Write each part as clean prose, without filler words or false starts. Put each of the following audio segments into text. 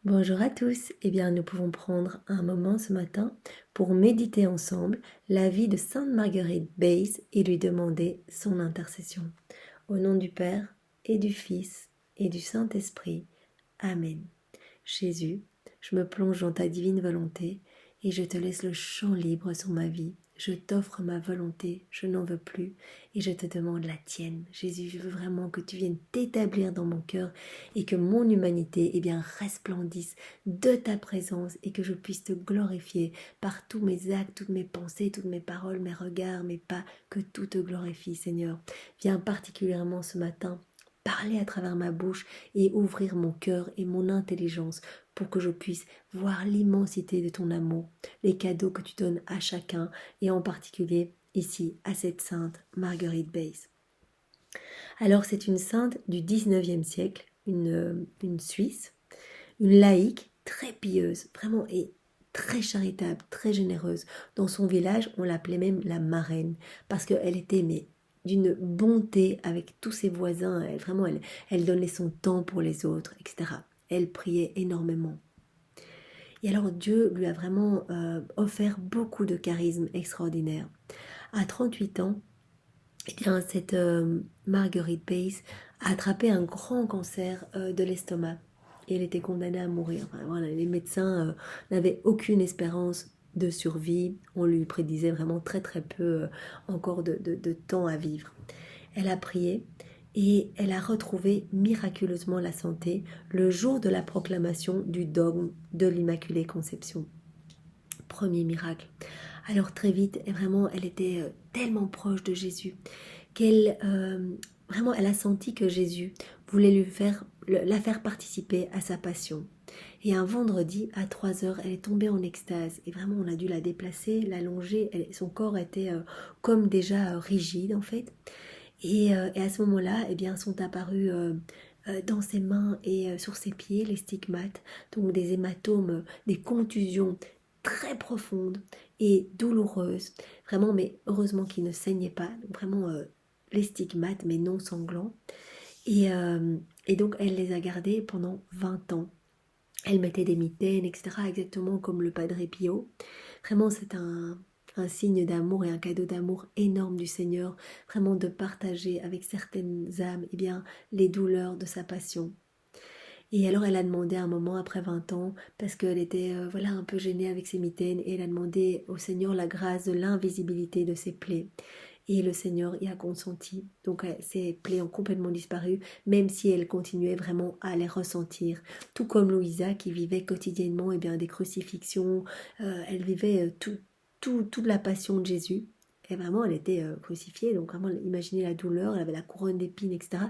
Bonjour à tous, eh bien nous pouvons prendre un moment ce matin pour méditer ensemble la vie de Sainte Marguerite Base et lui demander son intercession. Au nom du Père et du Fils et du Saint-Esprit. Amen. Jésus, je me plonge dans ta divine volonté et je te laisse le champ libre sur ma vie. Je t'offre ma volonté, je n'en veux plus et je te demande la tienne. Jésus, je veux vraiment que tu viennes t'établir dans mon cœur et que mon humanité resplendisse de ta présence et que je puisse te glorifier par tous mes actes, toutes mes pensées, toutes mes paroles, mes regards, mes pas, que tout te glorifie, Seigneur. Viens particulièrement ce matin parler à travers ma bouche et ouvrir mon cœur et mon intelligence pour que je puisse voir l'immensité de ton amour, les cadeaux que tu donnes à chacun et en particulier ici à cette sainte Marguerite Base. Alors c'est une sainte du 19e siècle, une Suisse, une laïque très pieuse, vraiment et très charitable, très généreuse. Dans son village, on l'appelait même la marraine parce qu'elle était d'une bonté avec tous ses voisins. Elle donnait son temps pour les autres, etc. Elle priait énormément. Et alors Dieu lui a vraiment offert beaucoup de charisme extraordinaire. À 38 ans, eh bien, cette Marguerite Pace a attrapé un grand cancer de l'estomac et elle était condamnée à mourir. Enfin, voilà, les médecins n'avaient aucune espérance de survie. On lui prédisait vraiment très très peu encore de temps à vivre. Elle a prié et elle a retrouvé miraculeusement la santé le jour de la proclamation du dogme de l'Immaculée Conception. Premier miracle. Alors très vite, et vraiment, elle était tellement proche de Jésus qu'elle vraiment, elle a senti que Jésus voulait la faire participer à sa passion. Et un vendredi, à 3 heures, elle est tombée en extase. Et vraiment, on a dû la déplacer, l'allonger. Son corps était comme déjà rigide, en fait. Et à ce moment-là, eh bien, sont apparus dans ses mains et sur ses pieds les stigmates, donc des hématomes, des contusions très profondes et douloureuses, vraiment, mais heureusement qu'ils ne saignaient pas, donc vraiment les stigmates, mais non sanglants. Et donc, elle les a gardés pendant 20 ans. Elle mettait des mitaines, etc., exactement comme le Padre Pio. Vraiment, c'est un signe d'amour et un cadeau d'amour énorme du Seigneur, vraiment de partager avec certaines âmes les douleurs de sa passion. Et alors elle a demandé un moment après 20 ans, parce qu'elle était un peu gênée avec ses mitaines, et elle a demandé au Seigneur la grâce de l'invisibilité de ses plaies. Et le Seigneur y a consenti. Donc ses plaies ont complètement disparu, même si elle continuait vraiment à les ressentir. Tout comme Louisa qui vivait quotidiennement des crucifixions, elle vivait toute la passion de Jésus. Et vraiment, elle était crucifiée, donc vraiment, imaginez la douleur, elle avait la couronne d'épines, etc.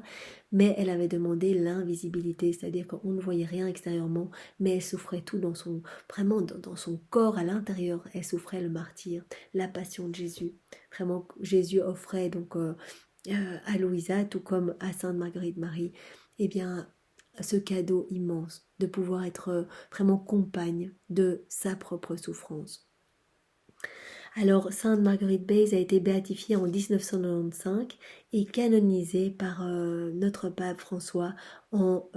Mais elle avait demandé l'invisibilité, c'est-à-dire qu'on ne voyait rien extérieurement, mais elle souffrait tout vraiment dans son corps, à l'intérieur, elle souffrait le martyre, la passion de Jésus. Vraiment, Jésus offrait donc à Louisa, tout comme à Sainte Marguerite Marie, eh bien, ce cadeau immense de pouvoir être vraiment compagne de sa propre souffrance. Alors, Sainte Marguerite Base a été béatifiée en 1995 et canonisée par notre pape François en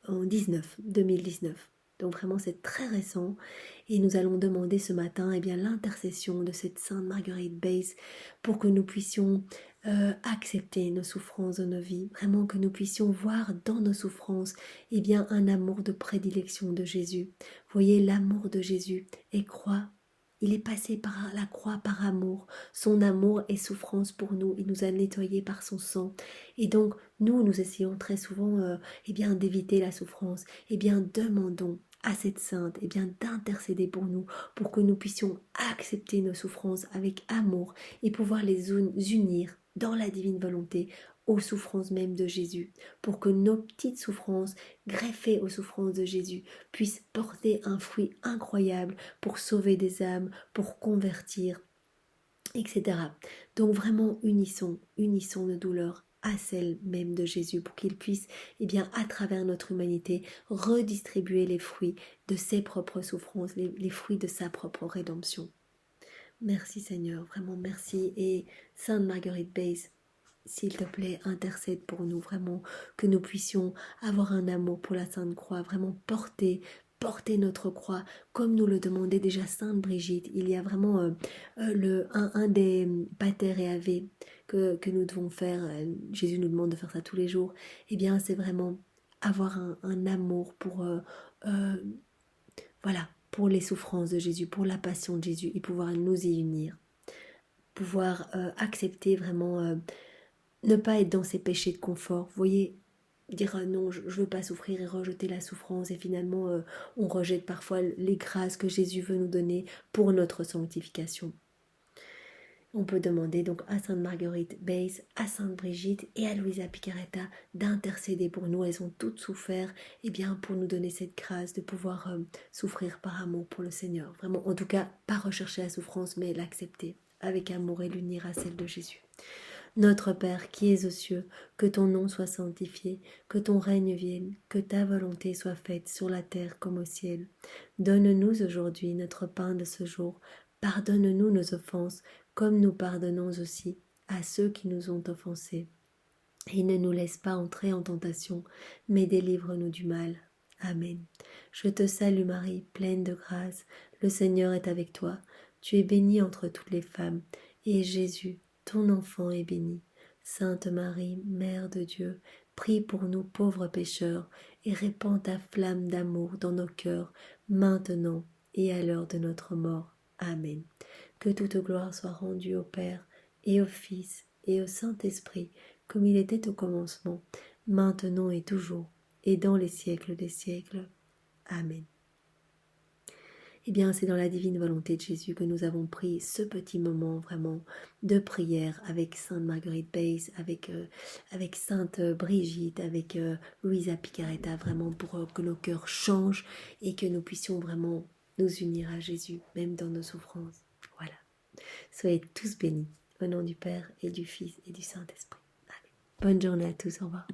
2019. Donc vraiment, c'est très récent et nous allons demander ce matin l'intercession de cette Sainte Marguerite Base pour que nous puissions accepter nos souffrances de nos vies, vraiment que nous puissions voir dans nos souffrances un amour de prédilection de Jésus. Voyez l'amour de Jésus et croix. Il est passé par la croix par amour. Son amour est souffrance pour nous. Il nous a nettoyés par son sang. Et donc, nous essayons très souvent d'éviter la souffrance. Demandons à cette sainte d'intercéder pour nous, pour que nous puissions accepter nos souffrances avec amour et pouvoir les unir dans la divine volonté aux souffrances même de Jésus, pour que nos petites souffrances, greffées aux souffrances de Jésus, puissent porter un fruit incroyable pour sauver des âmes, pour convertir, etc. Donc vraiment unissons nos douleurs à celles même de Jésus pour qu'il puisse, à travers notre humanité, redistribuer les fruits de ses propres souffrances, les fruits de sa propre rédemption. Merci Seigneur, vraiment merci. Et Sainte Marguerite Base, s'il te plaît, intercède pour nous, vraiment, que nous puissions avoir un amour pour la Sainte Croix, vraiment porter notre croix, comme nous le demandait déjà Sainte Brigitte. Il y a vraiment un des pater et ave que nous devons faire, Jésus nous demande de faire ça tous les jours, eh bien c'est vraiment avoir un amour pour, euh, voilà, pour les souffrances de Jésus, pour la passion de Jésus, et pouvoir nous y unir, pouvoir accepter vraiment, ne pas être dans ces péchés de confort. Vous voyez, dire non, je ne veux pas souffrir et rejeter la souffrance, et finalement on rejette parfois les grâces que Jésus veut nous donner pour notre sanctification. On peut demander donc à Sainte Marguerite Beysse, à Sainte Brigitte et à Luisa Picaretta d'intercéder pour nous. Elles ont toutes souffert, et bien pour nous donner cette grâce de pouvoir souffrir par amour pour le Seigneur. Vraiment, en tout cas, pas rechercher la souffrance, mais l'accepter avec amour et l'unir à celle de Jésus. Notre Père qui es aux cieux, que ton nom soit sanctifié, que ton règne vienne, que ta volonté soit faite sur la terre comme au ciel. Donne-nous aujourd'hui notre pain de ce jour. Pardonne-nous nos offenses, comme nous pardonnons aussi à ceux qui nous ont offensés. Et ne nous laisse pas entrer en tentation, mais délivre-nous du mal. Amen. Je te salue Marie, pleine de grâce, le Seigneur est avec toi. Tu es bénie entre toutes les femmes, et Jésus, ton enfant, est béni. Sainte Marie, Mère de Dieu, prie pour nous pauvres pécheurs, et répands ta flamme d'amour dans nos cœurs, maintenant et à l'heure de notre mort. Amen. Que toute gloire soit rendue au Père, et au Fils, et au Saint-Esprit, comme il était au commencement, maintenant et toujours, et dans les siècles des siècles. Amen. Eh bien, c'est dans la divine volonté de Jésus que nous avons pris ce petit moment vraiment de prière avec Sainte Marguerite Beysse, avec Sainte Brigitte, avec Luisa Picaretta, vraiment pour que nos cœurs changent et que nous puissions vraiment nous unir à Jésus, même dans nos souffrances. Voilà. Soyez tous bénis, au nom du Père et du Fils et du Saint-Esprit. Amen. Bonne journée à tous, au revoir.